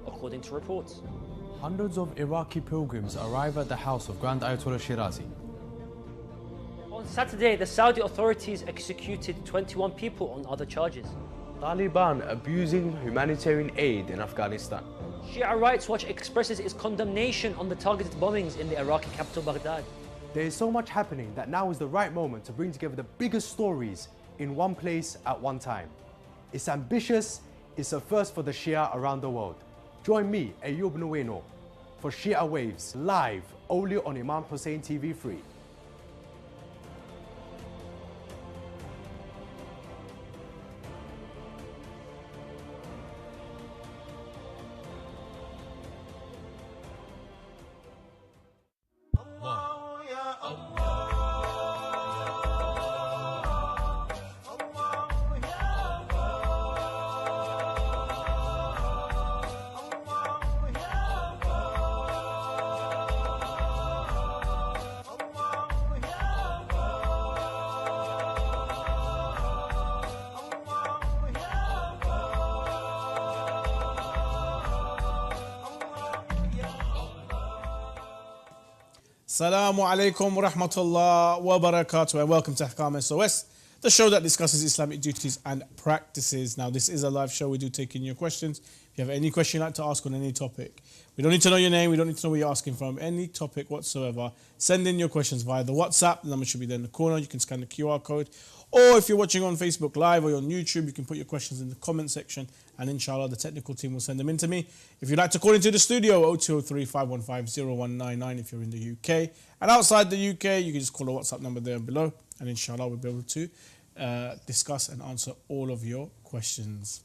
according to reports. Hundreds of Iraqi pilgrims arrive at the house of Grand Ayatollah Shirazi. On Saturday, the Saudi authorities executed 21 people on other charges. Taliban abusing humanitarian aid in Afghanistan. Shia Rights Watch expresses its condemnation on the targeted bombings in the Iraqi capital Baghdad. There is so much happening that now is the right moment to bring together the biggest stories in one place at one time. It's ambitious, it's a first for the Shia around the world. Join me, Ayoub Nueno, for Shia Waves, live only on Imam Hussein TV free. Assalamu alaikum wa rahmatullah wa barakatuh, and welcome to Ahkam SOS, the show that discusses Islamic duties and practices. Now, this is a live show. We do take in your questions. If you have any question you'd like to ask on any topic, we don't need to know your name, we don't need to know where you're asking from, any topic whatsoever. Send in your questions via the WhatsApp. The number should be there in the corner. You can scan the QR code. Or if you're watching on Facebook Live or on YouTube, you can put your questions in the comment section, and inshallah the technical team will send them in to me. If you'd like to call into the studio, 0203 515 0199 if you're in the UK. And outside the UK, you can just call the WhatsApp number there below, and inshallah we'll be able to discuss and answer all of your questions.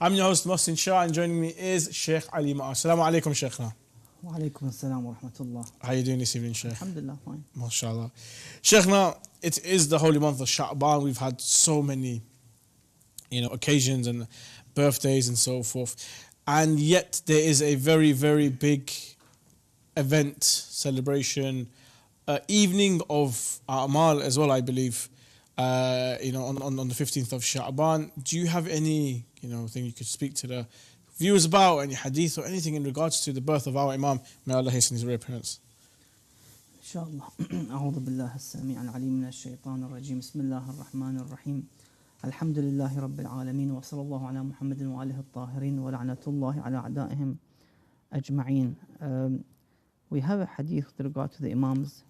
I'm your host, Mohsin Shah, and joining me is Sheikh Ali Ma'ar. Assalamu alaikum, Sheikhna. Wa alaikum assalam wa rahmatullah. How are you doing this evening, Sheikh? Alhamdulillah, fine. MashaAllah. Sheikhna, it is the holy month of Sha'ban. We've had so many, occasions and birthdays and so forth. And yet there is a very, very big event, celebration, evening of A'mal as well, I believe, on the 15th of Sha'ban. Do you have any, thing you could speak to the viewers about, any hadith or anything in regards to the birth of our Imam? May Allah hasten his reappearance. Inshallah. أعوذ بالله السميع العليم من الشيطان الرجيم. بسم الله الرحمن الرحيم. الحمد لله رب العالمين وصلى الله على محمد وآله الطاهرين ولعنة الله على أعدائهم أجمعين. We have a hadith with regard to the Imams,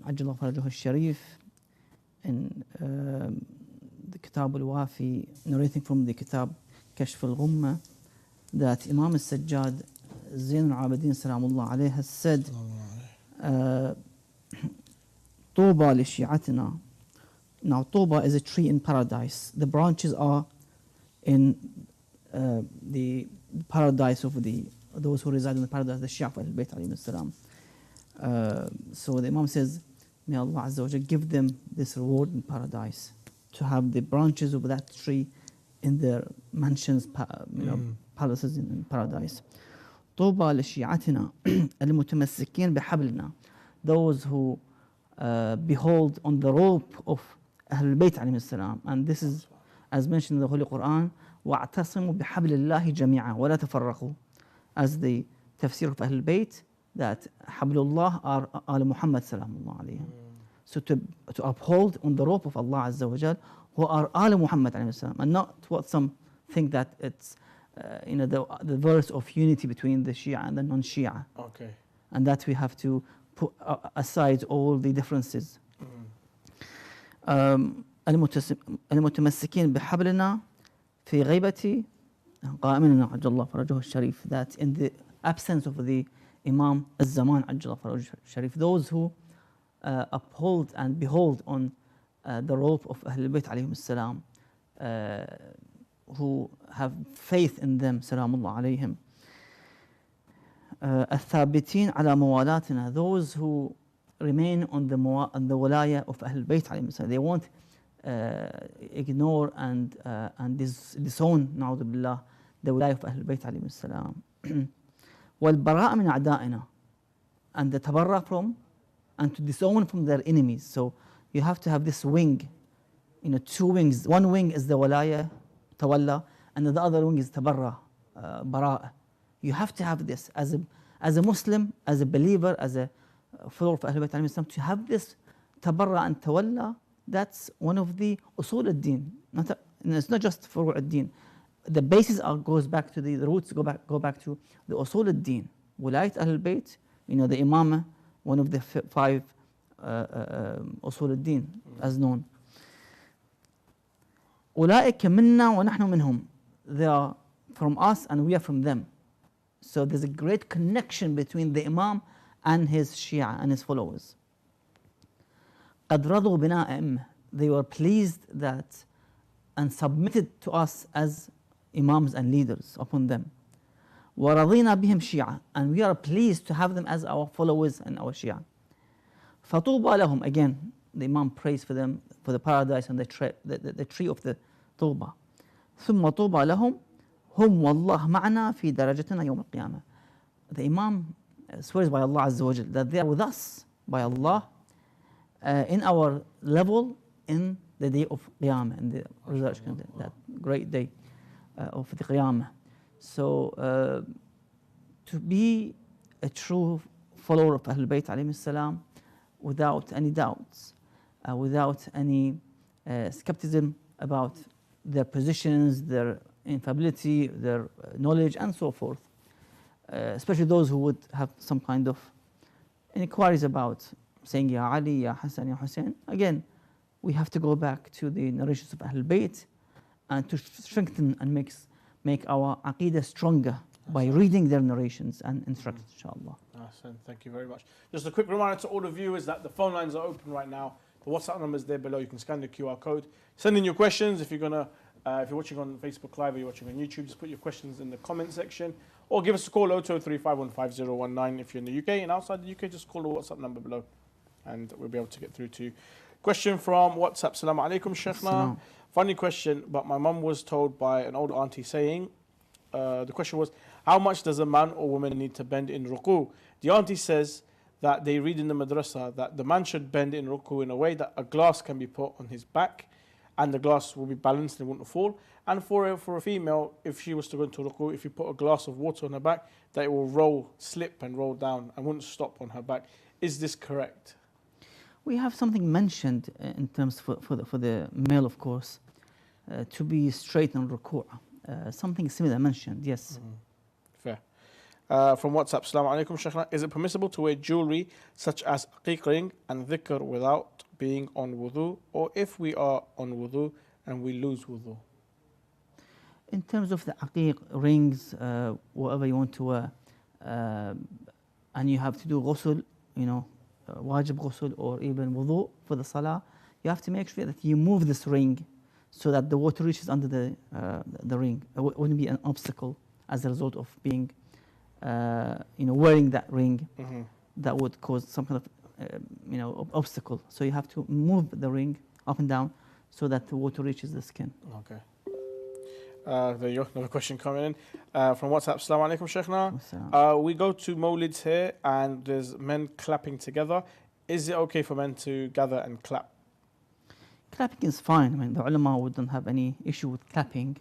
عجل فرجه الشريف, in the Kitab al-Wafi, narrating from the Kitab Kashf al-Ghumma, that Imam al-Sajjad Zain al-Abidin salamullah alayhi has said, طوبى لشيعتنا. Now, Toba is a tree in paradise. The branches are in the paradise of those who reside in the paradise, the Shia of Ahlul Bayt alayhi salam. So the Imam says, may Allah Azza wa Jalla give them this reward in paradise, to have the branches of that tree in their mansions, palaces in paradise. طوبى لشيعتنا المتمسكين بحبلنا. Those who behold on the rope of Ahlul Bayt alayhi salam. And this is, as mentioned in the Holy Quran, وَاعْتَصِمُوا بِحَبْلِ اللَّهِ جَمِيعًا وَلَا تَفَرَّقُوا. As the tafsir of Ahlul Bayt, that Hablullah are Al Muhammad salamullah alayhi. So to uphold on the rope of Allah Azza wa Jal, who are Al Muhammad alayhi salam, and not what some think that it's the verse of unity between the Shia and the non-Shia. Okay. And that we have to put aside all the differences. المتمسكين بحبلنا في غيبة قائمنا عجل الله فرجه الشريف. That in the absence of the Imam al-Zaman عجل الله فرجه الشريف, those who uphold and behold on the rope of Ahlul Bayt alayhim salam, who have faith in them salamullah alayhim. الثابتين على موالاتنا, those who remain on the walaya of Ahlul Bayt alayhim salam. They won't ignore and disown na'udhu billah the walaya of Ahlul Bayt alayhim salam. والبراء من أعدائنا, and the tabarra from and to disown from their enemies. So you have to have this wing, two wings. One wing is the walaya, tawalla, and the other wing is tabarra, براءة. You have to have this as a Muslim, as a believer, as a follower of Ahlul Bayt alayhim salam, to have this tabarra and tawalla. That's one of the usul al-din. It's not just furu' al-din. The basis goes back to the roots, go back to the usul al-din. Wilayat Ahlul Bayt, the imamah, one of the 5 usul al-din as known. أولئك منا ونحن منهم. They are from us and we are from them. So there's a great connection between the Imam and his Shia and his followers. قد رضوا بنا أئمة. They were pleased that and submitted to us as Imams and leaders upon them. ورضينا بهم شيعة. And we are pleased to have them as our followers and our Shia. فطوبى لهم. Again, the Imam prays for them, for the paradise and the tree of the طوبى. ثم طوبى لهم هم والله معنا في درجتنا يوم القيامة. The Imam swears by Allah Azza wa Jal that they are with us by Allah in our level in the day of Qiyamah, in the resurrection, that great day of the Qiyamah. So to be a true follower of Ahlul Bayt alayhim salam without any doubts, without any skepticism about their positions, their infallibility, their knowledge, and so forth. Especially those who would have some kind of inquiries about saying Ya Ali, Ya Hassan, Ya Hussein. Again, we have to go back to the narrations of Ahlul Bayt and to strengthen and make our aqidah stronger by reading their narrations and instructions, inshallah. Thank you very much. Just a quick reminder to all the viewers that the phone lines are open right now. The WhatsApp number is there below. You can scan the QR code. Send in your questions. If you're watching on Facebook Live or you're watching on YouTube, just put your questions in the comment section. Or give us a call 0235155019 if you're in the UK. And outside the UK, just call the WhatsApp number below and we'll be able to get through to you. Question from WhatsApp. Assalamu alaikum, Sheikhna. Funny question, but my mum was told by an old auntie saying, the question was, how much does a man or woman need to bend in ruku? The auntie says that they read in the madrasa that the man should bend in ruku in a way that a glass can be put on his back and the glass will be balanced and wouldn't fall. And for a female, if she was to go into ruku, if you put a glass of water on her back, that it will slip and roll down and wouldn't stop on her back. Is this correct? We have something mentioned in terms for the male, of course, to be straight on ruku'. Something similar mentioned, yes. Fair. From WhatsApp, Assalamu alaikum, Sheikhna. Is it permissible to wear jewelry such as aqiq ring and dhikr without being on wudu, or if we are on wudu and we lose wudu? In terms of the aqiq rings, whatever you want to wear, and you have to do ghusl, wajib ghusl or even wudu for the salah, you have to make sure that you move this ring so that the water reaches under the ring. It wouldn't be an obstacle as a result of being, wearing that ring. That would cause some kind of, obstacle. So you have to move the ring up and down so that the water reaches the skin. Okay. There you go, another question coming in. From WhatsApp, Assalamu alaikum, Sheikhna. We go to Mawlids here and there's men clapping together. Is it okay for men to gather and clap? Clapping is fine. I mean, the ulama wouldn't have any issue with clapping.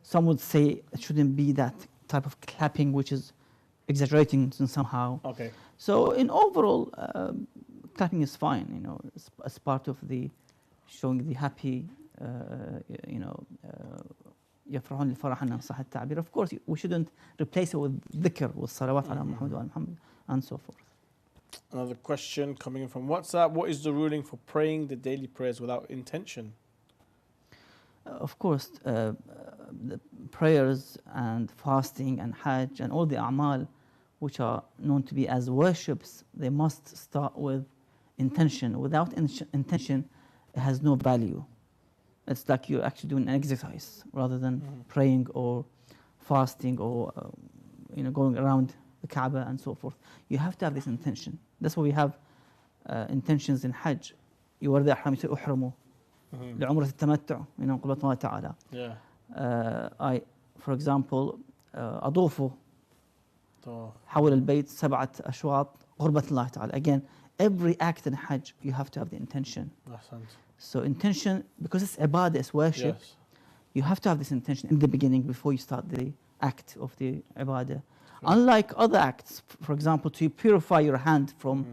Some would say it shouldn't be that type of clapping which is exaggerating somehow. Okay. So in overall, clapping is fine, as part of the showing the happy, يفرحون لفرحا إن صح التعبير. Of course, we shouldn't replace it with dhikr, with salawat ala Muhammad wa Muhammad, and so forth. Another question coming in from WhatsApp. What is the ruling for praying the daily prayers without intention? Of course, the prayers and fasting and hajj and all the a'mal which are known to be as worships, they must start with intention. Without intention, it has no value. It's like you're actually doing an exercise rather than praying or fasting or going around the Kaaba and so forth. You have to have this intention. That's why we have intentions in Hajj. يورد أحرام يصير أحرمه لعمرة التمتع من قبل الله تعالى. I, for example, أطوف حول البيت 7 أشواط قربة الله تعالى. Again, every act in Hajj you have to have the intention. So intention, because it's ibadah, it's worship, you have to have this intention in the beginning before you start the act of the ibadah. Unlike other acts, for example, to purify your hand from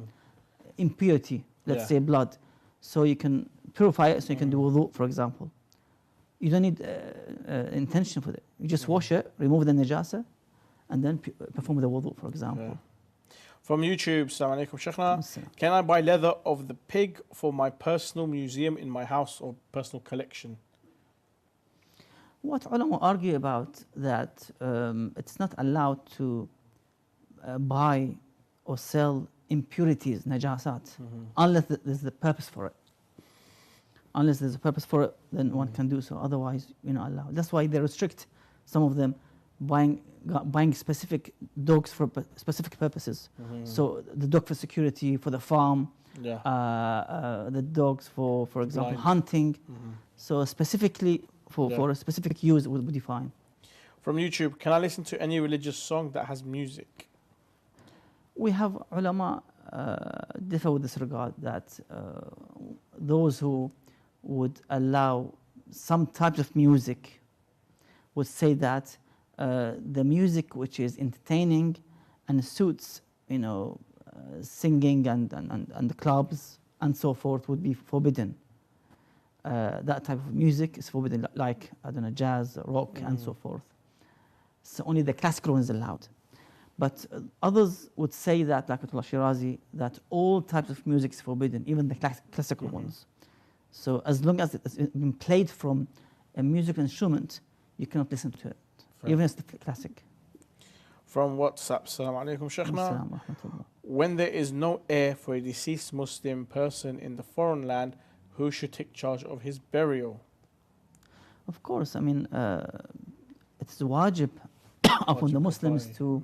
impurity, let's say blood, so you can purify it, so you can do wudu, for example. You don't need intention for it. You just wash it, remove the najasa, and then perform the wudu, for example. From YouTube, Assalamu alaikum, Sheikhna. Can I buy leather of the pig for my personal museum in my house or personal collection? What ulama argue about that it's not allowed to buy or sell impurities, najasat, unless there's a purpose for it. Unless there's a purpose for it, then one can do so. Otherwise, you're not allowed. That's why they restrict some of them buying specific dogs for specific purposes. So the dog for security, for the farm, the dogs for example, hunting. So specifically for a specific use would be fine. From YouTube, can I listen to any religious song that has music? We have ulama differ with this regard, that those who would allow some types of music would say that the music which is entertaining and suits, singing and the clubs and so forth would be forbidden. That type of music is forbidden, like, I don't know, jazz, rock, and so forth. So only the classical one is allowed. But others would say that, like Ayatollah Shirazi, that all types of music is forbidden, even the classical ones. So as long as it's been played from a musical instrument, you cannot listen to it, even if it's the classic. From WhatsApp, Assalamu alaikum, Sheikhna. When there is no heir for a deceased Muslim person in the foreign land, who should take charge of his burial? Of course, I mean, it's wajib upon the Muslims to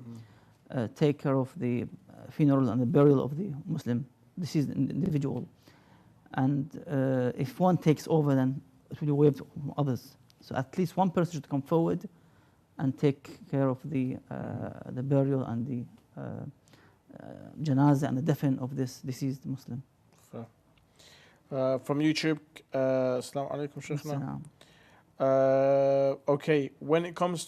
take care of the funeral and the burial of the Muslim deceased individual. And if one takes over, then it will be waived from others. So at least one person should come forward and take care of the burial and the janazah and the defin of this deceased Muslim. From YouTube, Assalamu alaikum, Sheikhna. Okay, when it comes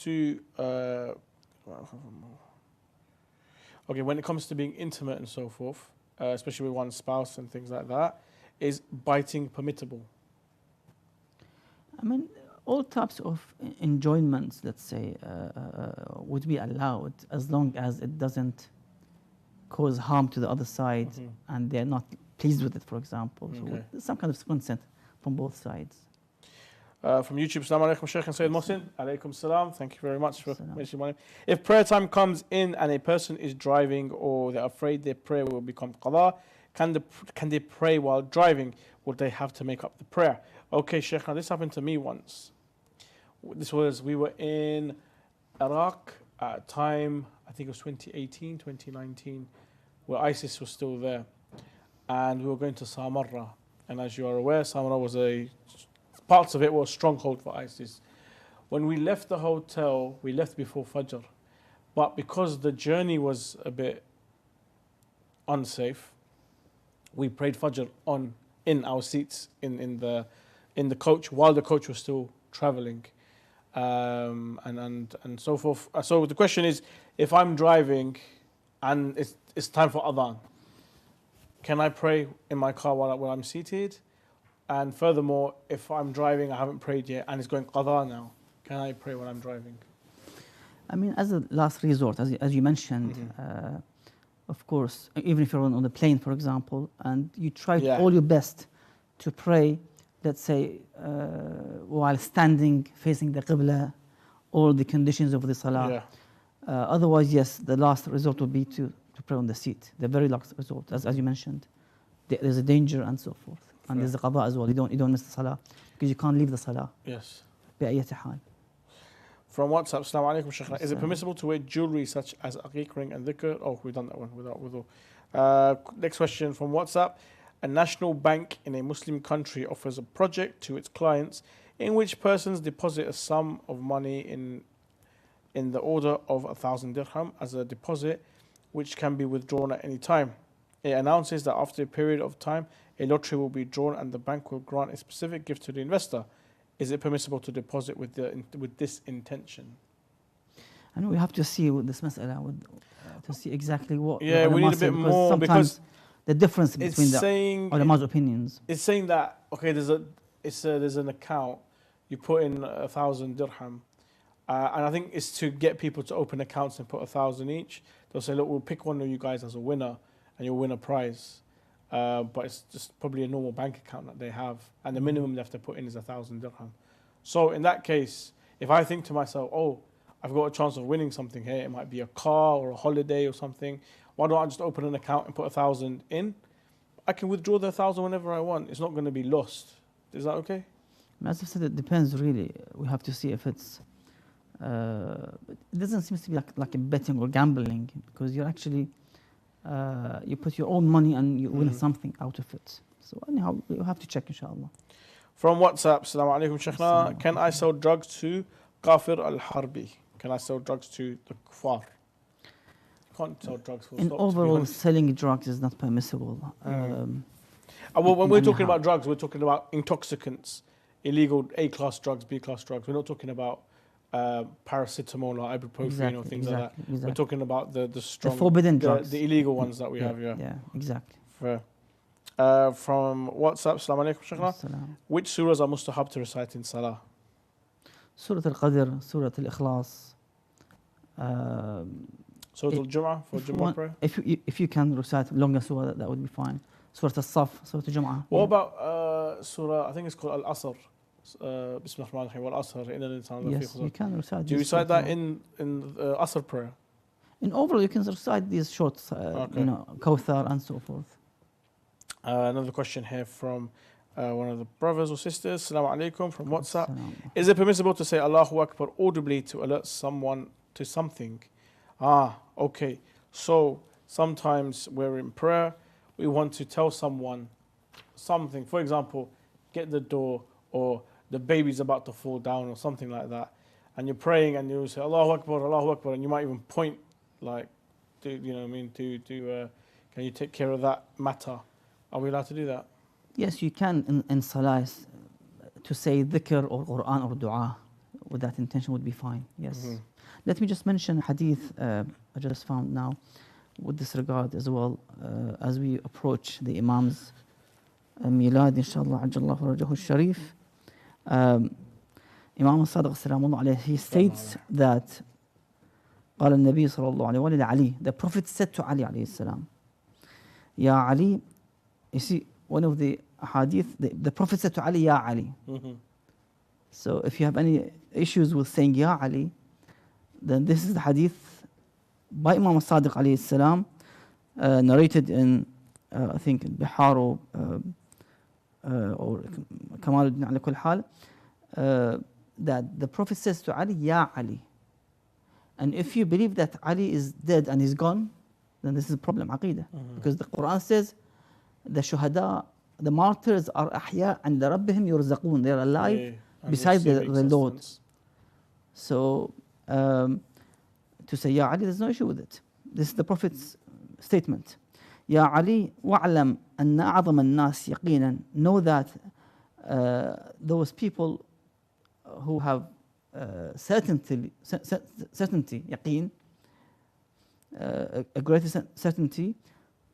to being intimate and so forth, especially with one's spouse and things like that, is biting permissible? I mean, all types of enjoyments, let's say, would be allowed as long as it doesn't cause harm to the other side and they're not pleased with it, for example. So there's some kind of consent from both sides. From YouTube, Assalamu alaikum, Sheikh and Sayyid Mohsin. Alaikum salam. Thank you very much for mentioning my name. If prayer time comes in and a person is driving or they're afraid their prayer will become qada, can they pray while driving? Would they have to make up the prayer? Okay, Sheikh, now this happened to me once. We were in Iraq at a time, I think it was 2018, 2019, where ISIS was still there. And we were going to Samarra. And as you are aware, Samarra was parts of it were a stronghold for ISIS. When we left the hotel, we left before Fajr. But because the journey was a bit unsafe, we prayed Fajr in our seats in the coach while the coach was still traveling, and so forth. So the question is, if I'm driving and it's time for adhan, can I pray in my car while I'm seated? And furthermore, if I'm driving, I haven't prayed yet, and it's going qadha now, can I pray when I'm driving? I mean, as a last resort, as you mentioned, of course, even if you're on the plane, for example, and you try all your best to pray, let's say, while standing, facing the qibla, all the conditions of the salah. Otherwise, yes, the last resort would be to pray on the seat, the very last resort, as you mentioned. There's a danger and so forth. And there's the qada as well. You don't miss the salah because you can't leave the salah. Yes. بأية حال. From WhatsApp, Assalamu alaikum, Sheikhna. Is it permissible to wear jewelry such as a aqiq ring and dhikr? Oh, we've done that one without wudu. Next question from WhatsApp. A national bank in a Muslim country offers a project to its clients in which persons deposit a sum of money in the order of 1,000 dirham as a deposit, which can be withdrawn at any time. It announces that after a period of time, a lottery will be drawn and the bank will grant a specific gift to the investor. Is it permissible to deposit with this intention? And we have to see with this mas'ala, to see exactly what. Yeah, we need a bit more sometimes because the difference it's between the saying ulama's opinions. it's saying that okay, there's an account, you put in 1,000 dirham, and I think it's to get people to open accounts and put 1,000 each. They'll say, look, we'll pick one of you guys as a winner, and you'll win a prize. But it's just probably a normal bank account that they have, and the minimum they have to put in is 1,000 dirham. So in that case, if I think to myself, oh, I've got a chance of winning something here, it might be a car or a holiday or something, why don't I just open an account and put 1,000 in? I can withdraw the 1,000 whenever I want. It's not going to be lost. Is that okay? As I said, it depends really. We have to see if it's. It doesn't seem to be like a betting or gambling, because you're actually you put your own money and you win something out of it. So anyhow, you have to check, inshallah. From WhatsApp, Assalamu alaikum, Sheikhna. Can I sell drugs to Kafir al-Harbi? Can I sell drugs to the kuffar? You can't sell drugs for In overall, selling drugs is not permissible. Well, when we're talking about drugs, we're talking about intoxicants, illegal A-class drugs, B-class drugs. We're not talking about paracetamol or ibuprofen or things like that. Exactly. We're talking about the strong, the forbidden drugs, the illegal ones that we have. Yeah, exactly. Fair. From WhatsApp, Assalamu alaikum, Sheikhna. Which surahs are mustahab to recite in Salah? Surah Al-Qadr, Surah Al-Ikhlas. Surah Al-Jum'ah for Juma Prayer? If you can recite longer surah, that would be fine. Surah Al-Saf, Surah Al-Jum'ah. What about surah, I think it's called Al-Asr. Bismillah ar-Rahman ar-Rahim, wal-Asr. Yes, you can recite. Do you recite that in Asr prayer? In overall, you can recite these short, Kawthar and so forth. Another question here from one of the brothers or sisters. Assalamu alaikum from WhatsApp. Is it permissible to say Allahu Akbar audibly to alert someone to something? Okay. So sometimes we're in prayer, we want to tell someone something. For example, get the door, or the baby's about to fall down or something like that. And you're praying and you say Allahu Akbar, and you might even point like, can you take care of that matter? Are we allowed to do that? Yes, you can in Salah to say dhikr or Quran or dua with that intention would be fine. Yes. Let me just mention a hadith I just found now with this regard as well, as we approach the Imam's milad, inshallah, ajjallahu farajahu sharif. Imam al-Sadiq salamullah alayhi, he states that قال النبي صلى الله عليه وسلم علي, the Prophet said to Ali alayhi salam, Ya Ali. You see, one of the hadith, the Prophet said to Ali, Ya Ali. So if you have any issues with saying Ya Ali, then this is the hadith by Imam al-Sadiq alayhi salam, narrated in, I think, Bihar or Kamaluddin ala kull hal, that the Prophet says to Ali, Ya Ali. And if you believe that Ali is dead and he's gone, then this is a problem, aqidah. Because the Quran says, the shuhada, the martyrs are ahya and rabbihim yurzaqun, they are alive beside the Lord. So to say Ya Ali, there's no issue with it. This is the Prophet's statement. Ya Ali, wa'lam anna a'zam an-nas yaqinan, know that those people who have certainty, yaqeen, a greater certainty,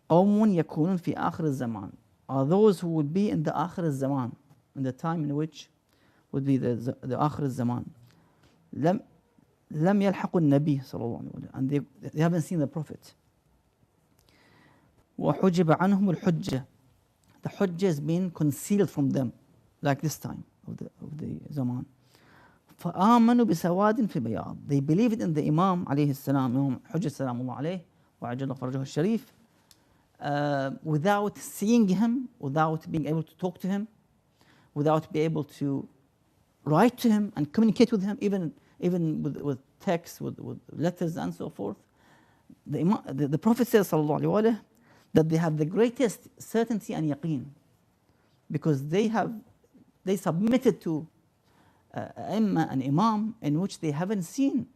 قوم يكونون في آخر الزمان, are those who would be in the آخر الزمان, in the time in which would be the آخر الزمان. لم يلحقوا النبي صلى الله عليه وسلم, and they haven't seen the Prophet. وحجب عنهم الحجة, the hujjah has been concealed from them, like this time of the zaman. فآمنوا بسواد في بياض, they believed in the Imam عليه السلام, Imam Hujjah سلام الله عليه وعجل فرجه الشريف, without seeing him, without being able to talk to him, without being able to write to him and communicate with him, even with text, with letters and so forth. The Prophet says sallallahu alaihi wasallam that they have the greatest certainty and yaqeen, because they submitted to an imam in which they haven't seen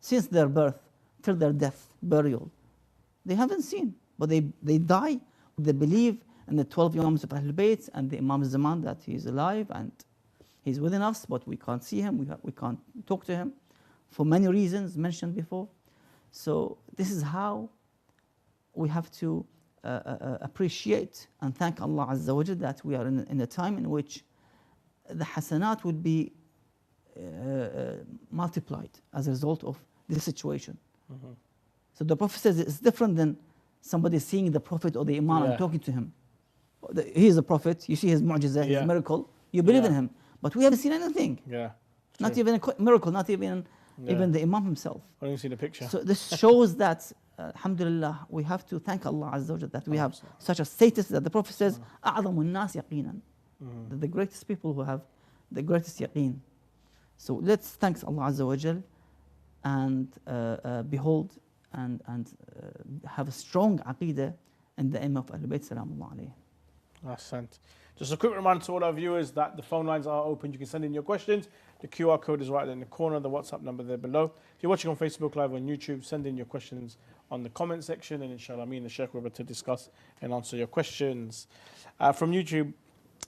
since their birth till their death, burial. They haven't seen, but they die. They believe in the 12 Imams of Ahlul Bayt and the Imam Zaman, that he is alive and he's within us, but we can't see him, we can't talk to him. for many reasons mentioned before. So this is how we have to appreciate and thank Allah Azza wa Jal that we are in a time in which the hasanat would be multiplied as a result of this situation. So the Prophet says it's different than somebody seeing the Prophet or the Imam and talking to him. He is a Prophet, you see his mu'jizah, his miracle, you believe in him. But we haven't seen anything. Not even a miracle, not even the Imam himself. I didn't see the picture. So this shows that, alhamdulillah, we have to thank Allah Azza wa Jal that we have such a status that the Prophet says, أَعْظَمُ النَّاسِ يَقِينًا. The greatest people who have the greatest yaqeen. So let's thank Allah Azza wa Jal and behold and have a strong aqeedah in the Imam of Ahlul Bayt Salamullah alayhi. Ahsant. Just a quick reminder to all our viewers that the phone lines are open. You can send in your questions. The QR code is right there in the corner, the WhatsApp number there below. If you're watching on Facebook Live or on YouTube, send in your questions on the comment section, and inshallah, me and the Sheikh will be able to discuss and answer your questions. From YouTube,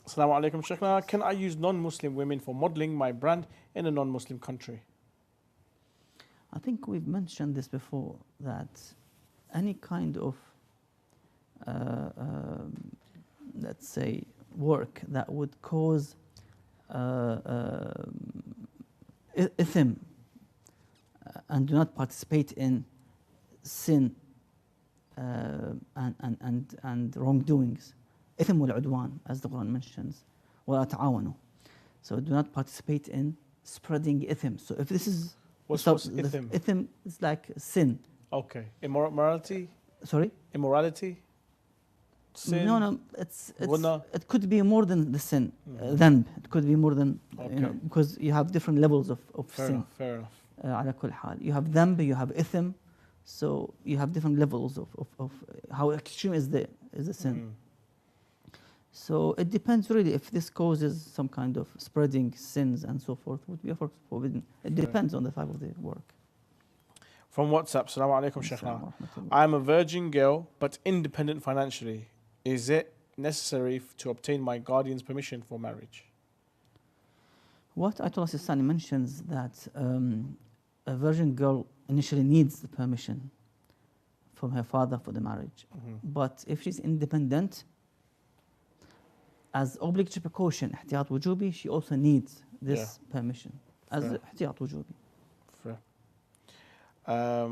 Assalamu alaikum, Sheikhna. Can I use non-Muslim women for modeling my brand in a non-Muslim country? I think we've mentioned this before, that any kind of, let's say, work that would cause ithm and do not participate in sin and wrongdoings, ithm wal udwan, as the Quran mentions, وَلَا تَعَاوَنُوا. So do not participate in spreading ithm. So if this is what's ithm? Ithm is like sin. Okay. Immorality? Sorry? Immorality? Sin? No, it could be more than the sin. Dhanb. It could be more than, because you have different levels of sin. Fair enough. على كل حال. You have dhanb, you have ithm, so you have different levels of how extreme is the sin. So it depends really if this causes some kind of spreading sins and so forth, would be forbidden. It depends on the type of the work. From WhatsApp, Assalamu alaikum, Sheikhna. I am a virgin girl but independent financially. Is it necessary to obtain my guardian's permission for marriage? What Ayatollah Sistani mentions that a virgin girl initially needs the permission from her father for the marriage. But if she's independent, as obligatory precaution, احتياط وجوبي, she also needs this permission as احتياط وجوبي.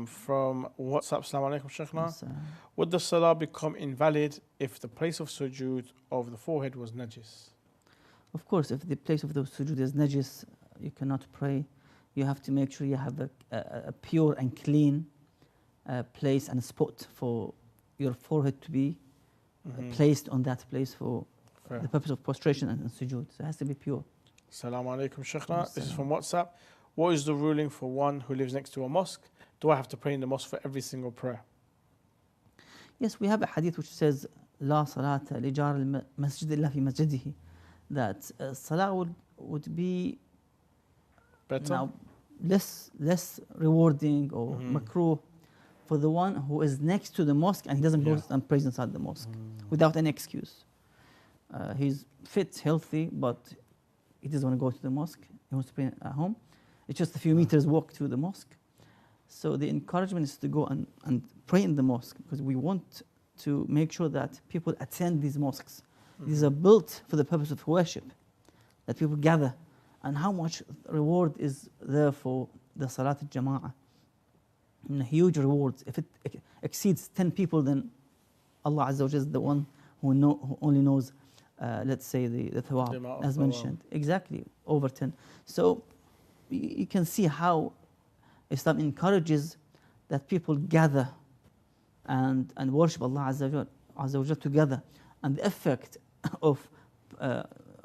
From WhatsApp, Assalamu alaikum, Sheikhna. Would the salah become invalid if the place of sujud of the forehead was najis? Of course, if the place of the sujud is najis, you cannot pray. You have to make sure you have a pure and clean place and spot for your forehead to be placed on that place for the purpose of prostration and sujud. So it has to be pure. Assalamu alaikum, Sheikhna. This is from WhatsApp. What is the ruling for one who lives next to a mosque? Do I have to pray in the mosque for every single prayer? Yes, we have a hadith which says, لا صلاة لجار المسجد إلا في مسجده. That salah would be better, now less rewarding or makruh for the one who is next to the mosque and he doesn't go and prays inside the mosque without any excuse. He's fit, healthy, but he doesn't want to go to the mosque. He wants to pray at home. It's just a few meters walk to the mosque. So the encouragement is to go and pray in the mosque, because we want to make sure that people attend these mosques. These are built for the purpose of worship, that people gather. And how much reward is there for the Salat al-Jama'ah? Huge rewards. If it exceeds 10 people, then Allah Azza wa Jalla is the one who only knows, let's say, the thawab, as mentioned. Exactly, over 10. So you can see how Islam encourages that people gather and worship Allah Azza wa Jalla together. And the effect of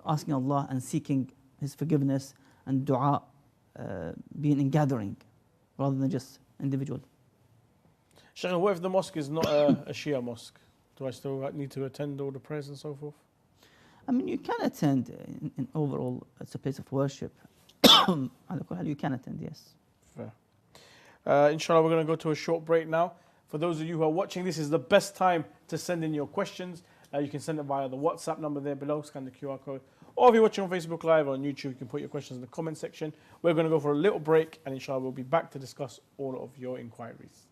asking Allah and seeking His forgiveness and dua being in gathering rather than just individual. Sheikh, what if the mosque is not a Shia mosque? Do I still need to attend all the prayers and so forth? I mean, you can attend in overall, it's a place of worship. You can attend, yes. Fair. Inshallah, we're going to go to a short break now. For those of you who are watching, this is the best time to send in your questions. You can send it via the WhatsApp number there below, scan the QR code, Or if you're watching on Facebook Live or on YouTube, you can put your questions in the comment section. We're going to go for a little break, and inshallah, we'll be back to discuss all of your inquiries.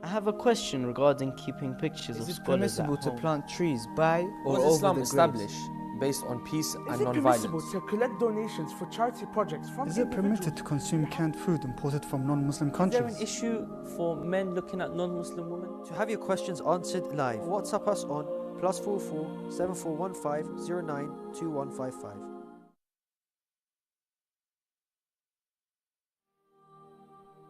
I have a question regarding keeping pictures of Is it scholars permissible at to home. plant trees by or What over does Islam the graves? establish based on peace Is and it permissible non-violence? to collect donations for charity projects from Is it individuals? permitted to consume canned food imported from non-Muslim Is there countries? an issue for men looking at non-Muslim women? To have your questions answered live, WhatsApp us on +44 7415 092155.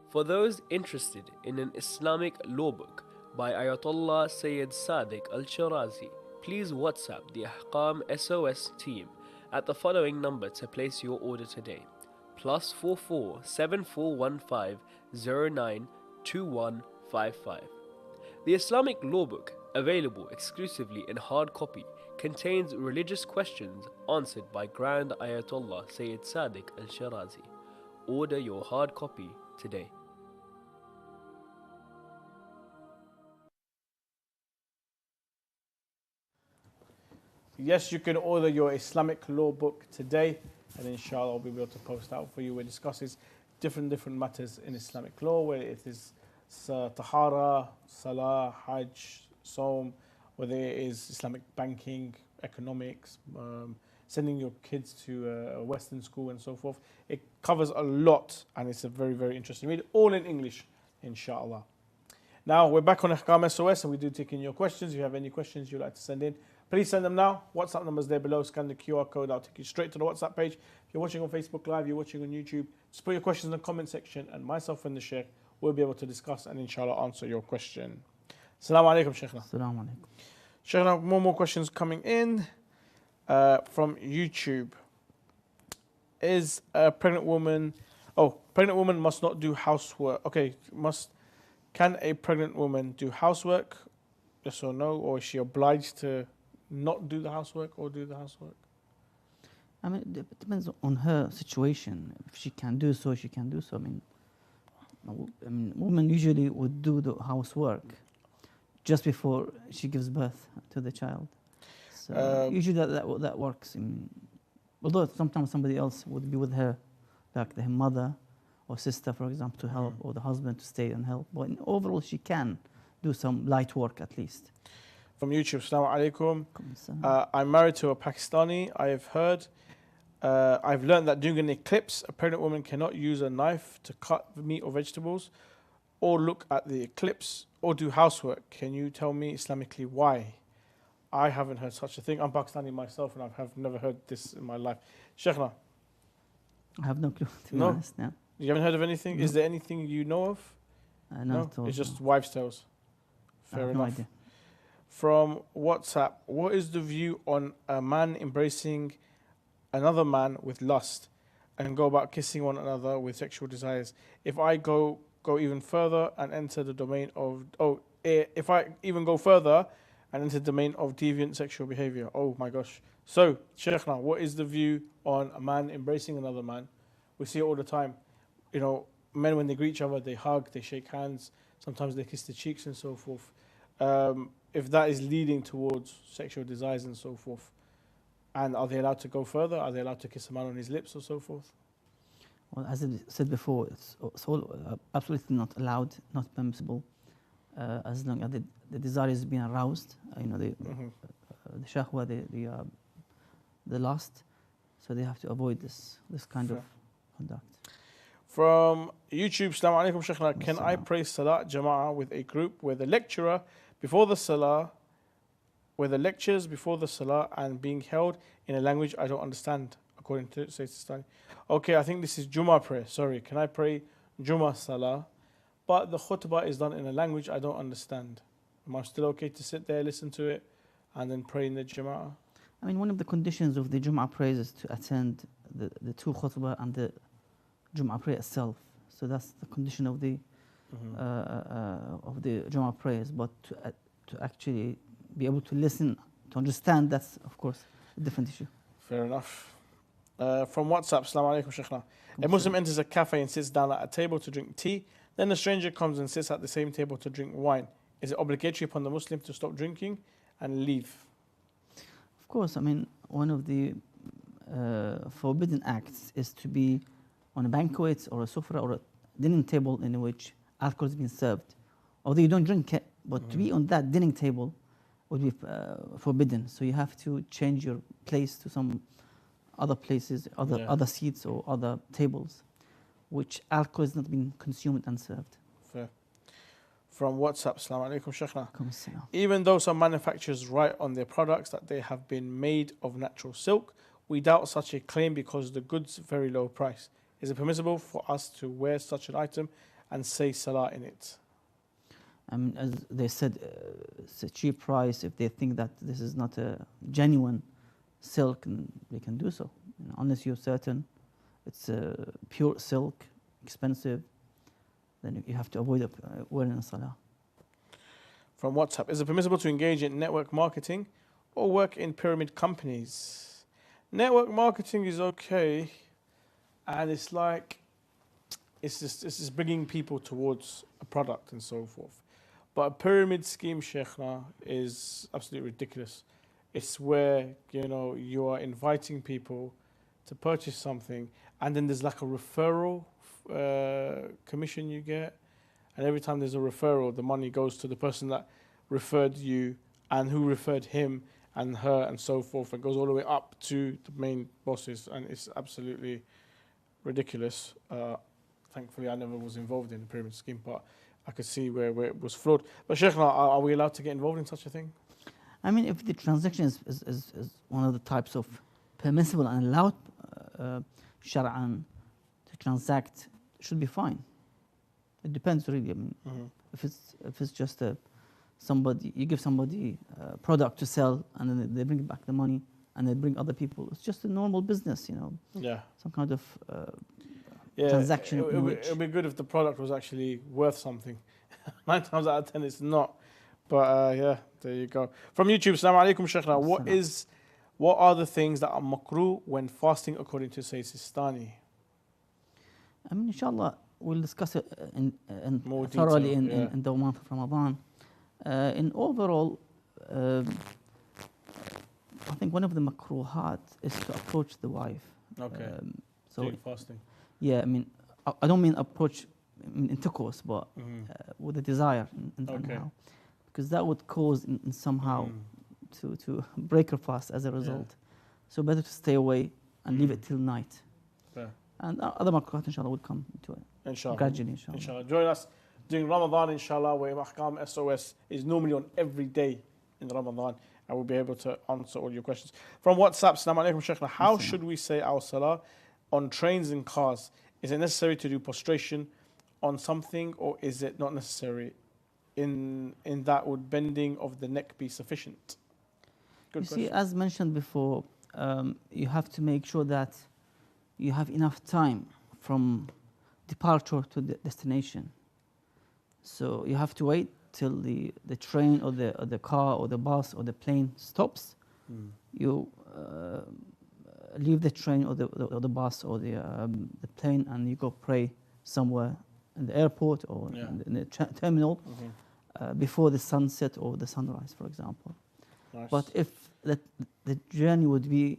For those interested in an Islamic law book by Ayatollah Sayyid Sadiq Al-Shirazi, please WhatsApp the Ahkam SOS team at the following number to place your order today: +44 7415 092155. The Islamic Law Book, available exclusively in hard copy, contains religious questions answered by Grand Ayatollah Sayyid Sadiq Al-Shirazi. Order your hard copy today. Yes, you can order your Islamic law book today, and inshallah I'll be able to post out for you. Where it discusses different matters in Islamic law, where it is tahara, salah, hajj, Saum, whether it is Islamic banking, economics, sending your kids to a Western school and so forth. It covers a lot, and it's a very interesting read, all in English, inshallah. Now, we're back on Ahkam SOS, and we do take in your questions. If you have any questions you'd like to send in, please send them now. WhatsApp number's there below. Scan the QR code. I'll take you straight to the WhatsApp page. If you're watching on Facebook Live, you're watching on YouTube, just put your questions in the comment section, and myself and the Sheikh will be able to discuss and inshallah answer your question. Assalamu alaikum, Sheikhna. Assalamu alaikum. Sheikhna, more questions coming in from YouTube. Is a pregnant woman... pregnant woman must not do housework. Okay, can a pregnant woman do housework? Yes or no? Or is she obliged to not do the housework or do the housework? I mean, it depends on her situation. If she can do so, she can do so. I mean, women usually would do the housework just before she gives birth to the child. So usually that works. Although sometimes somebody else would be with her, like her mother or sister, for example, to help, or the husband to stay and help. But overall, she can do some light work at least. From YouTube, Assalamu alaikum. I'm married to a Pakistani. I've learned that during an eclipse, a pregnant woman cannot use a knife to cut meat or vegetables, or look at the eclipse, or do housework. Can you tell me Islamically why? I haven't heard such a thing. I'm Pakistani myself, and I have never heard this in my life. Sheikhna? I have no clue, to be honest. No. You haven't heard of anything? No. Is there anything you know of? No, it's just wives' tales. Fair enough. No idea. From WhatsApp, what is the view on a man embracing another man with lust and go about kissing one another with sexual desires? If I go even further and enter the domain of if I even go further and enter the domain of deviant sexual behavior. Oh my gosh. So, Sheikhna, what is the view on a man embracing another man? We see it all the time. You know, men when they greet each other, they hug, they shake hands, sometimes they kiss the cheeks and so forth. If that is leading towards sexual desires and so forth, and are they allowed to go further? Are they allowed to kiss a man on his lips or so forth? Well, as I said before, it's all absolutely not allowed, not permissible, as long as the desire is being aroused. The shahwa, the lust. So they have to avoid this kind of conduct. From YouTube, Assalamu alaikum, Sheikhna. Can I pray Salat Jama'ah with a group where the lectures before the Salah and being held in a language I don't understand, according to Sayyid Sistani? Okay, I think this is Juma Prayer. Sorry, can I pray Juma Salah, but the khutbah is done in a language I don't understand? Am I still okay to sit there, listen to it, and then pray in the Jama'ah? I mean, one of the conditions of the Jum'ah prayers is to attend the two khutbah and the Jum'ah prayer itself. So that's the condition of the Jum'ah prayers. But to actually be able to listen, to understand, that's of course a different issue. Fair enough. From WhatsApp, Assalamu alaikum, Sheikhna. A Muslim enters a cafe and sits down at a table to drink tea. Then a stranger comes and sits at the same table to drink wine. Is it obligatory upon the Muslim to stop drinking and leave? Of course, I mean, one of the forbidden acts is to be on a banquet or a sufra or a dining table in which alcohol is being served. Although you don't drink it, but to be on that dining table would be forbidden. So you have to change your place to some other places, other seats or other tables, which alcohol is not being consumed and served. Fair. From WhatsApp, Assalamu alaikum, Sheikhna. Even though some manufacturers write on their products that they have been made of natural silk, we doubt such a claim because the goods very low price. Is it permissible for us to wear such an item and say salah in it? As they said, it's a cheap price. If they think that this is not a genuine silk, they can do so. You know, unless you're certain it's pure silk, expensive, then you have to avoid wearing a salah. From WhatsApp, is it permissible to engage in network marketing or work in pyramid companies? Network marketing is okay, and it's like it's just bringing people towards a product and so forth. But a pyramid scheme, Sheikhna, is absolutely ridiculous. It's where, you know, you are inviting people to purchase something, and then there's like a referral commission you get, and every time there's a referral, the money goes to the person that referred you and who referred him and her and so forth. It goes all the way up to the main bosses, and it's absolutely ridiculous. Thankfully, I never was involved in the pyramid scheme, but I could see where it was flawed. But Sheikh, are we allowed to get involved in such a thing? I mean, if the transaction is one of the types of permissible and allowed shar'an to transact, it should be fine. It depends really. I mean, if it's just somebody, you give somebody a product to sell and then they bring back the money and they bring other people, it's just a normal business, you know. Yeah. Some kind of transaction. It would be good if the product was actually worth something. 9 times out of 10 it's not. But yeah, there you go. From YouTube, Assalamu alaikum, Sheikhna. What are the things that are makruh when fasting according to Sayyid Sistani? I mean, inshallah, we'll discuss it More thoroughly detail, in the month of Ramadan. In overall, I think one of the makruhat is to approach the wife. Okay. So fasting. Yeah, I mean, I don't mean approach in intercourse, but with a desire somehow, because that would cause in somehow to break her fast as a result. So better to stay away and leave it till night. Fair. And other makruhat, inshallah, will come into it. Inshallah. Gradually, inshallah. Inshallah. Join us during Ramadan, inshallah, where Ahkam SOS is normally on every day in Ramadan, and we'll be able to answer all your questions. From WhatsApp, Assalamu alaikum, Sheikhna. How should we say our salah on trains and cars? Is it necessary to do prostration on something, or is it not necessary? In that, would bending of the neck be sufficient? Good question. See, as mentioned before, you have to make sure that you have enough time from departure to the destination. So you have to wait till the train or the car or the bus or the plane stops. You leave the train or the bus or the plane, and you go pray somewhere in the airport or in the terminal before the sunset or the sunrise, for example. Nice. But if the journey would be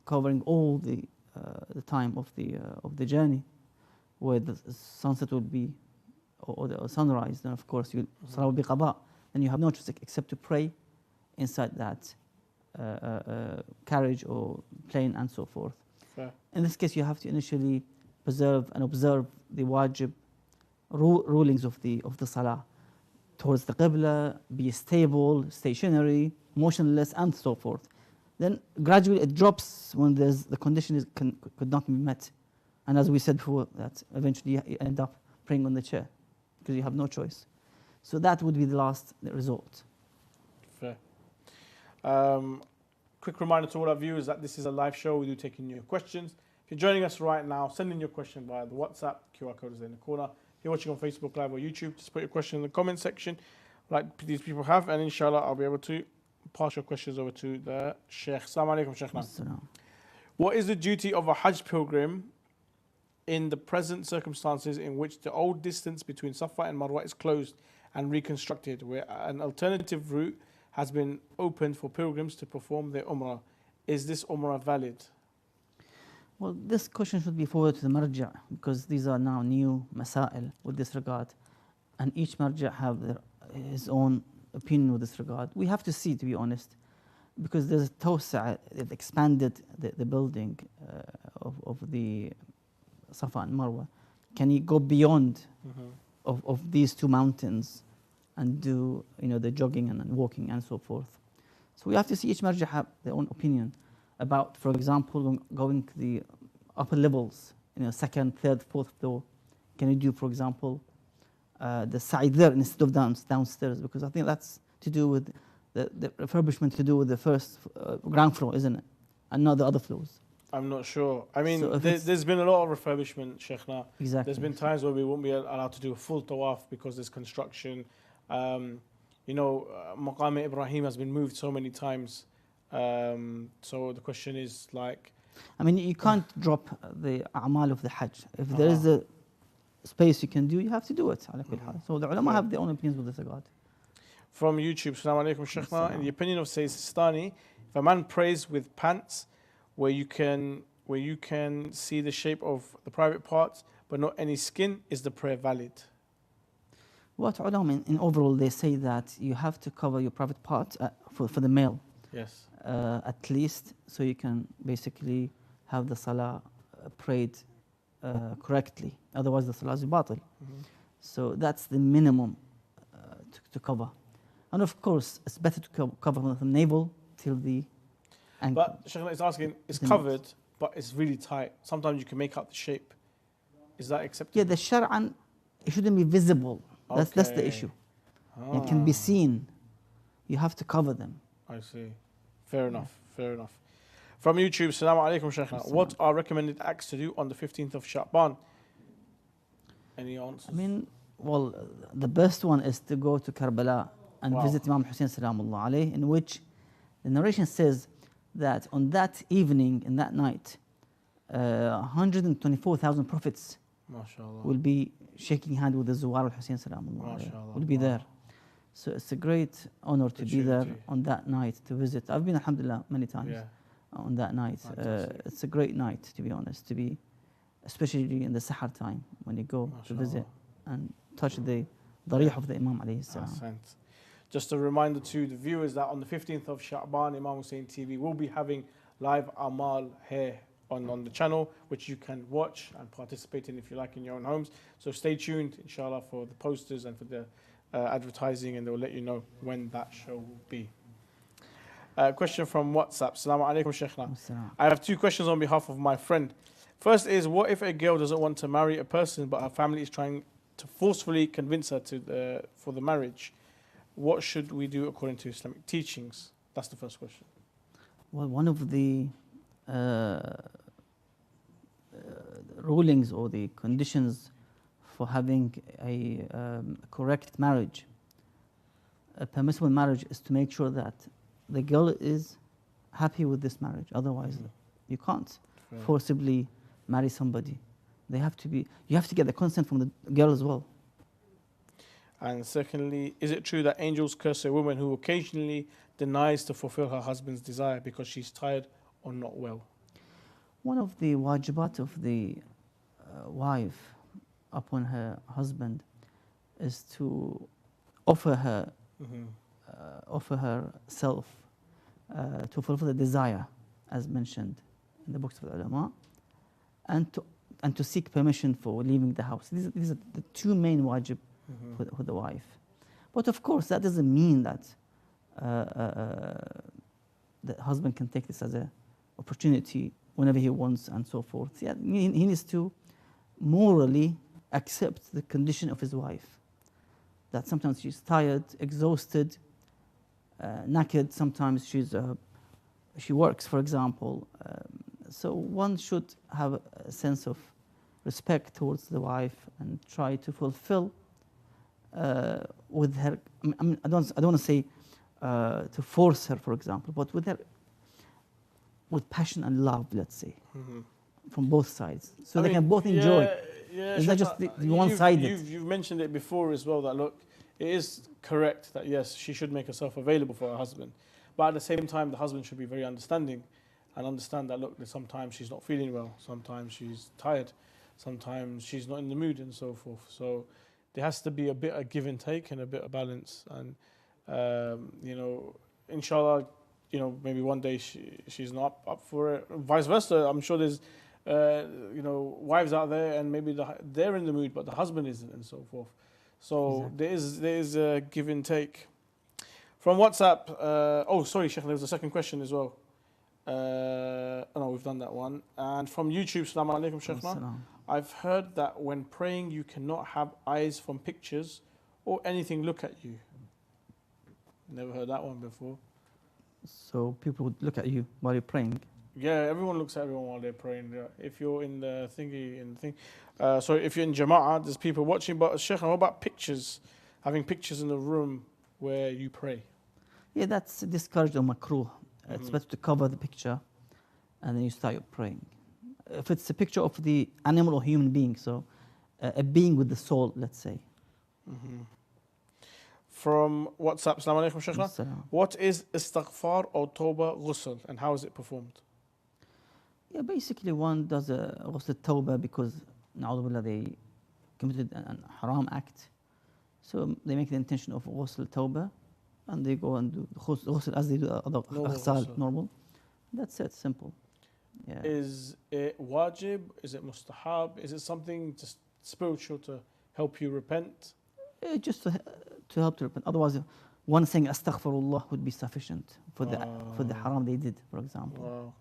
covering all the time of the journey, where the sunset would be or the sunrise, then of course salah will be qada. Then you have no choice except to pray inside that carriage or plane and so forth. Fair. In this case, you have to initially preserve and observe the wajib rulings of the salah towards the qibla, be stable, stationary, motionless, and so forth. Then gradually it drops when the condition could not be met, and as we said before, that eventually you end up praying on the chair because you have no choice. So that would be the last resort. Fair. Quick reminder to all our viewers that this is a live show. We do take in your questions. If you're joining us right now, send in your question via the WhatsApp. QR code is there in the corner. If you're watching on Facebook Live or YouTube, just put your question in the comment section like these people have, and inshallah I'll be able to pass your questions over to the Sheikh. Assalamu alaikum, Sheikhna. What is the duty of a Hajj pilgrim in the present circumstances in which the old distance between Safa and Marwa is closed and reconstructed, where an alternative route has been opened for pilgrims to perform their Umrah. Is this Umrah valid? Well, this question should be forwarded to the marja, because these are now new masail with this regard, and each marja have his own opinion with this regard. We have to see, to be honest, because there's a tawsa', they've expanded the building of the Safa and Marwa. Can you go beyond of these two mountains and do the jogging and walking and so forth? So we have to see, each marja have their own opinion about, for example, going to the upper levels, second, third, fourth floor. Can you do, for example, the sa'i there instead of downstairs? Because I think that's to do with the refurbishment, to do with the first ground floor, isn't it? And not the other floors. I'm not sure. I mean, So there's been a lot of refurbishment, Sheikh. Now, Exactly. there's been times where we won't be allowed to do a full tawaf because there's construction. Maqam Ibrahim has been moved so many times. So the question is like, I mean, you can't drop the a'mal of the Hajj. If there is a space you can do, you have to do it. So the ulama have their own opinions with this regard. from YouTube, Assalamu alaikum, Sheikhna. In the opinion of Sayyid Sistani, if a man prays with pants where you can see the shape of the private parts but not any skin, is the prayer valid? What ulama in overall they say that you have to cover your private part for the male. Yes. At least, so you can basically have the salah prayed correctly. Otherwise, the salah is batil. So that's the minimum to cover. And of course, it's better to cover from the navel till the ankle. But Sheikh is asking, it's covered, but it's really tight. Sometimes you can make out the shape. Is that acceptable? Yeah, the shar'an, it shouldn't be visible. That's the issue. It can be seen. You have to cover them. I see. Fair enough. Fair enough. From YouTube, Assalamu alaikum, Sheikhna. What are recommended acts to do on the 15th of Sha'ban? Any answers? I mean, well, the best one is to go to Karbala and visit Imam Hussein salamullah alayhi, in which the narration says that on that evening, in that night, 124,000 prophets will be shaking hand with the Zuwar al-Hussein salamullah alayhi, will be there. So it's a great honor to be there on that night to visit. I've been, alhamdulillah, many times on that night. It's a great night, to be honest, to be, especially in the Sahar time when you go to visit and touch the darih of the Imam alayhi salam. Just a reminder to the viewers that on the 15th of Sha'ban, Imam Hussein TV will be having live Amal here on the channel, which you can watch and participate in if you like in your own homes. So stay tuned, inshallah, for the posters and for the advertising, and they will let you know when that show will be. Question from WhatsApp. Assalamu alaikum, Sheikhna. I have two questions on behalf of my friend. First is, what if a girl doesn't want to marry a person but her family is trying to forcefully convince her for the marriage? What should we do according to Islamic teachings? That's the first question. Well, one of the rulings or the conditions for having a correct marriage, a permissible marriage, is to make sure that the girl is happy with this marriage. Otherwise, you can't forcibly marry somebody. You have to get the consent from the girl as well. And secondly, is it true that angels curse a woman who occasionally denies to fulfill her husband's desire because she's tired or not well? One of the wajibat of the wife upon her husband is to offer herself to fulfill the desire, as mentioned in the books of the ulama, and to seek permission for leaving the house. These are the two main wajib for the wife. But of course, that doesn't mean that the husband can take this as an opportunity whenever he wants and so forth. Yeah, he needs to morally accept the condition of his wife. That sometimes she's tired, exhausted, knackered. Sometimes she works, for example. So one should have a sense of respect towards the wife and try to fulfill with her. I mean, I don't want to say to force her, for example, but with passion and love, let's say, from both sides, so they can both enjoy. Yeah, it's not just the one-sided. You've mentioned it before as well, that look, it is correct that yes, she should make herself available for her husband. But at the same time, the husband should be very understanding and understand that, look, sometimes she's not feeling well, sometimes she's tired, sometimes she's not in the mood and so forth. So there has to be a bit of give and take and a bit of balance. And, you know, inshallah, you know, maybe one day she's not up for it. Vice versa, I'm sure there's, you know, wives out there and maybe they're in the mood, but the husband isn't and so forth. So exactly. there is a give and take. From WhatsApp, oh, sorry, Sheikh, there was a second question as well. No, we've done that one. And from YouTube, Assalamu alaikum, Sheikhna. I've heard that when praying, you cannot have eyes from pictures or anything look at you. Never heard that one before. So people would look at you while you're praying? Yeah, everyone looks at everyone while they're praying. Yeah. If you're in the thingy, so if you're in Jama'ah, there's people watching. But Sheikh, what about pictures? Having pictures in the room where you pray? Yeah, that's discouraged or makruh. It's better to cover the picture and then you start your praying. If it's a picture of the animal or human being, so a being with the soul, let's say. From WhatsApp, Assalamu alaikum, Sheikhna. What is istighfar or tawbah ghusl and how is it performed? Yeah, basically one does a ghusl tawbah because they committed an haram act. So they make the intention of ghusl tawbah and they go and do ghusl as they do other ghusl, normal. That's it, simple. Yeah. Is it wajib? Is it mustahab? Is it something just spiritual to help you repent? Just to help to repent. Otherwise, one saying astaghfirullah would be sufficient for the haram they did, for example.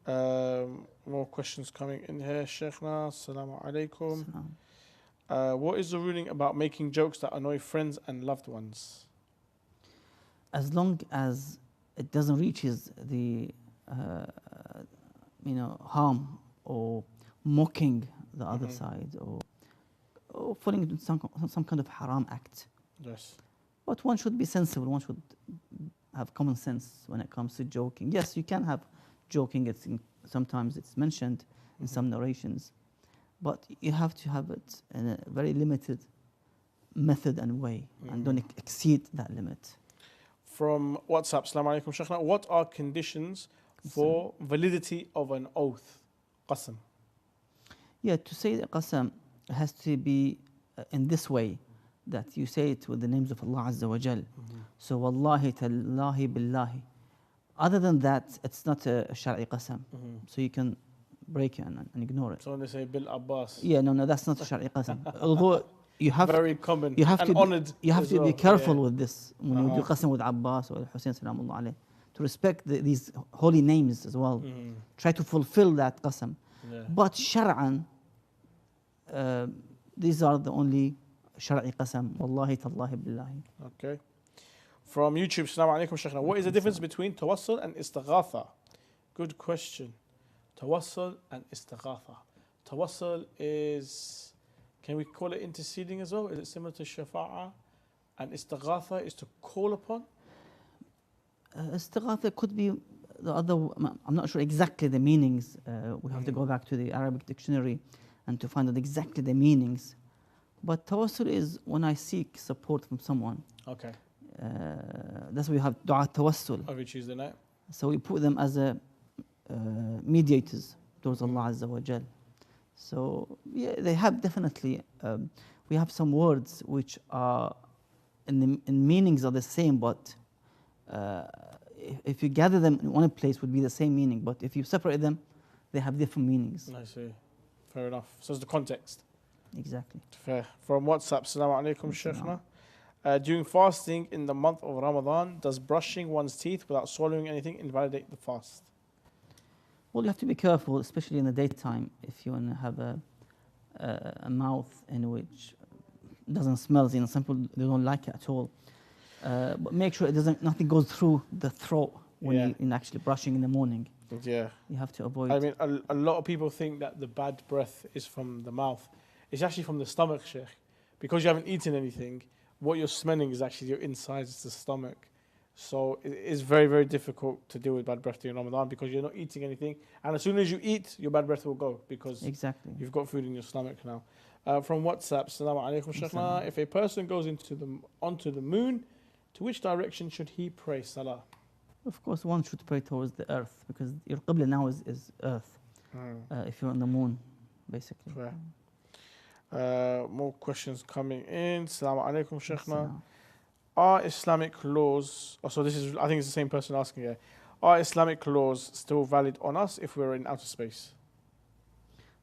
Wow. More questions coming in here, Sheikhna. Assalamu alaikum. What is the ruling about making jokes that annoy friends and loved ones? As long as it doesn't reach the harm or mocking the other side or falling into some kind of haram act. Yes. But one should be sensible. One should have common sense when it comes to joking. Yes, you can have joking. Sometimes it's mentioned in some narrations, but you have to have it in a very limited method and way, and don't exceed that limit. From WhatsApp, Assalamu alaikum, Sheikhna. What are conditions for validity of an oath, qasam? Yeah, to say the qasam has to be in this way, that you say it with the names of Allah Azza wa Jal. So, wallahi, tallahi, billahi. Other than that, it's not a shari'i qasam. So you can break it and ignore it. So when they say Bil Abbas. Yeah, no, that's not a shari'i qasam. Although you have very common you have and to honored. You have to be careful with this when you do qasam with Abbas or Hussein salamullah alayh, to respect these holy names as well. Try to fulfill that qasam. But shar'an, these are the only shari'i qasam. Wallahi tallahi billahi. Okay. From YouTube, Assalamu alaikum, Sheikhna. What is the difference between tawassul and istighatha? Good question. Tawassul and istighatha. Tawassul is, can we call it interceding as well? Is it similar to shafa'ah? And istighatha is to call upon? Istighatha could be the other, I'm not sure exactly the meanings. We have to go back to the Arabic dictionary and to find out exactly the meanings. But tawassul is when I seek support from someone. Okay. That's why we have dua tawassul. Every Tuesday night. So we put them as mediators towards Allah Azza wa Jal. So yeah, they have definitely. We have some words which are in meanings are the same, but if you gather them in one place, would be the same meaning. But if you separate them, they have different meanings. I see. Fair enough. So it's the context. Exactly. Fair. From WhatsApp, Assalamu alaikum, Sheikhna. During fasting in the month of Ramadan, does brushing one's teeth without swallowing anything invalidate the fast? Well, you have to be careful, especially in the daytime, if you want to have a mouth in which doesn't smell. Some people they don't like it at all. But make sure nothing goes through the throat when you're actually brushing in the morning. Yeah. You have to avoid. I mean, a lot of people think that the bad breath is from the mouth. It's actually from the stomach, Sheikh. Because you haven't eaten anything, what you're smelling is actually your insides, the stomach. So it is very, very difficult to deal with bad breath during Ramadan because you're not eating anything. And as soon as you eat, your bad breath will go because you've got food in your stomach now. From WhatsApp, Assalamu alaikum, Sheikhna. If a person goes onto the moon, to which direction should he pray salah? Of course, one should pray towards the earth because your qibla now is earth. If you're on the moon, basically. More questions coming in. Assalamu alaikum, Sheikhna. Are Islamic laws, I think it's the same person asking here. Are Islamic laws still valid on us if we're in outer space?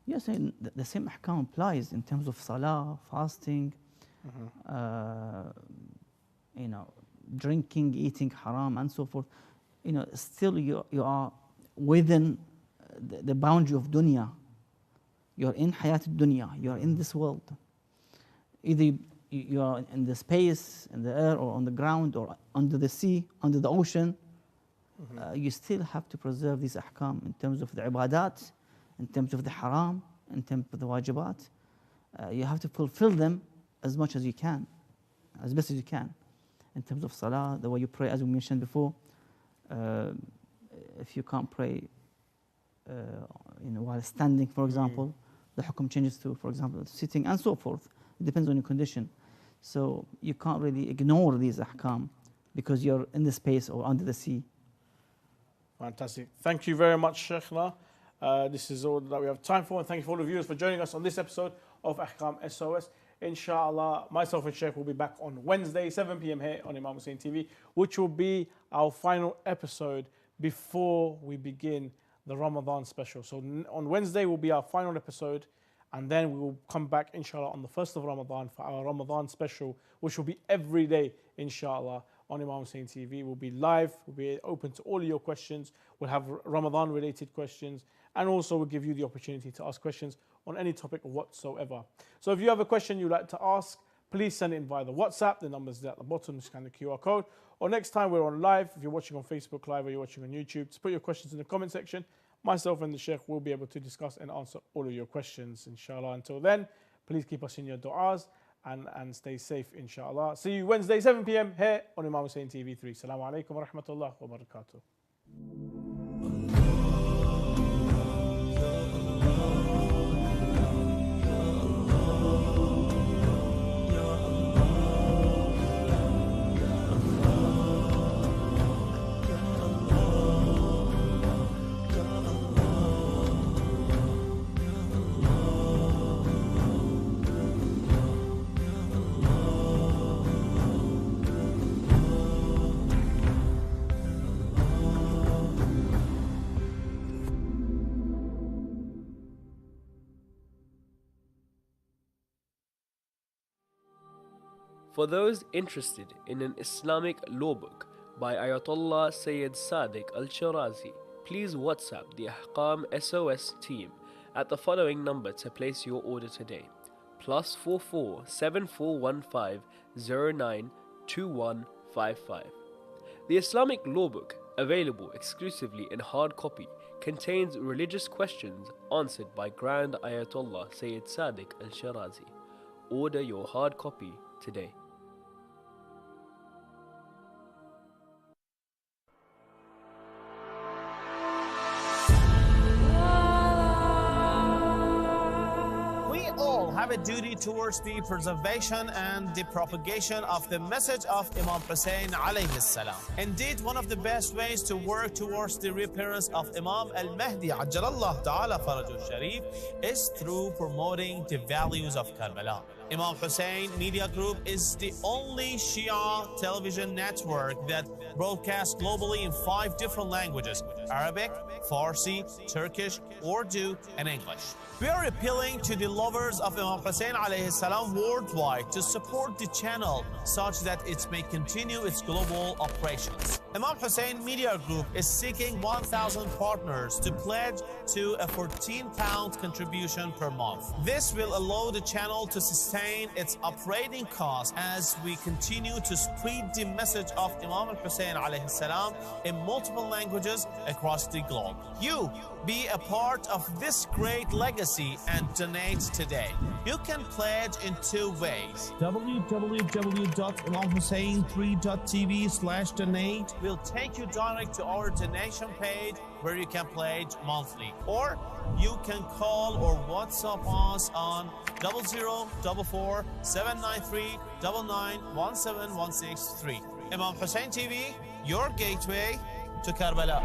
Yes, and the same ahkam applies in terms of salah, fasting, drinking, eating haram, and so forth. Still you are within the boundary of dunya. You're in hayat dunya. You're in this world. Either you are in the space, in the air, or on the ground, or under the sea, under the ocean. You still have to preserve these ahkam in terms of the ibadat, in terms of the haram, in terms of the wajibat. You have to fulfill them as much as you can, as best as you can. In terms of salah, the way you pray, as we mentioned before, if you can't pray while standing, for example, the hukum changes to, for example, sitting and so forth. It depends on your condition. So you can't really ignore these ahkam because you're in the space or under the sea. Fantastic. Thank you very much, Sheikhna. This is all that we have time for, and thank you for all the viewers for joining us on this episode of Ahkam SOS. Inshallah, myself and Sheikh will be back on Wednesday, 7 p.m. here on Imam Hussein TV, which will be our final episode before we begin the Ramadan special. So on Wednesday will be our final episode, and then we will come back, inshallah, on the 1st of Ramadan for our Ramadan special, which will be every day, inshallah, on Imam Hussein TV. We'll be live, we'll be open to all of your questions. We'll have Ramadan-related questions, and also we'll give you the opportunity to ask questions on any topic whatsoever. So if you have a question you'd like to ask, please send it in via the WhatsApp. The number's there at the bottom, scan the QR code. Or next time we're on live, if you're watching on Facebook Live or you're watching on YouTube, just put your questions in the comment section. Myself and the Sheikh will be able to discuss and answer all of your questions, inshallah. Until then, please keep us in your du'as and stay safe, inshallah. See you Wednesday, 7 p.m. here on Imam Hussein TV 3. Assalamu alaikum wa rahmatullah wa barakatuh. For those interested in an Islamic law book by Ayatollah Sayyid Sadiq Al-Shirazi, please WhatsApp the Ahkam SOS team at the following number to place your order today: +44 7415 092155. The Islamic law book, available exclusively in hard copy, contains religious questions answered by Grand Ayatollah Sayyid Sadiq Al-Shirazi. Order your hard copy today. Have a duty towards the preservation and the propagation of the message of Imam Hussein alayhi salam. Indeed, one of the best ways to work towards the reappearance of Imam al-Mahdi ajjalallahu ta'ala farajul sharif is through promoting the values of Karbala. Imam Hussein Media Group is the only Shia television network that broadcasts globally in 5 different languages: Arabic, Farsi, Turkish, Urdu, and English. We are appealing to the lovers of Imam Hussein alayhi salam worldwide to support the channel such that it may continue its global operations. Imam Hussein Media Group is seeking 1,000 partners to pledge to a £14 contribution per month. This will allow the channel to sustain its operating costs as we continue to spread the message of Imam Hussein alayhi salam in multiple languages across the globe. You be a part of this great legacy and donate today. You can pledge in 2 ways: www.imamhussein3.tv/donate will take you direct to our donation page where you can pledge monthly. Or you can call or WhatsApp us on 0044 793 9917163. Imam Hussein TV, your gateway to Karbala.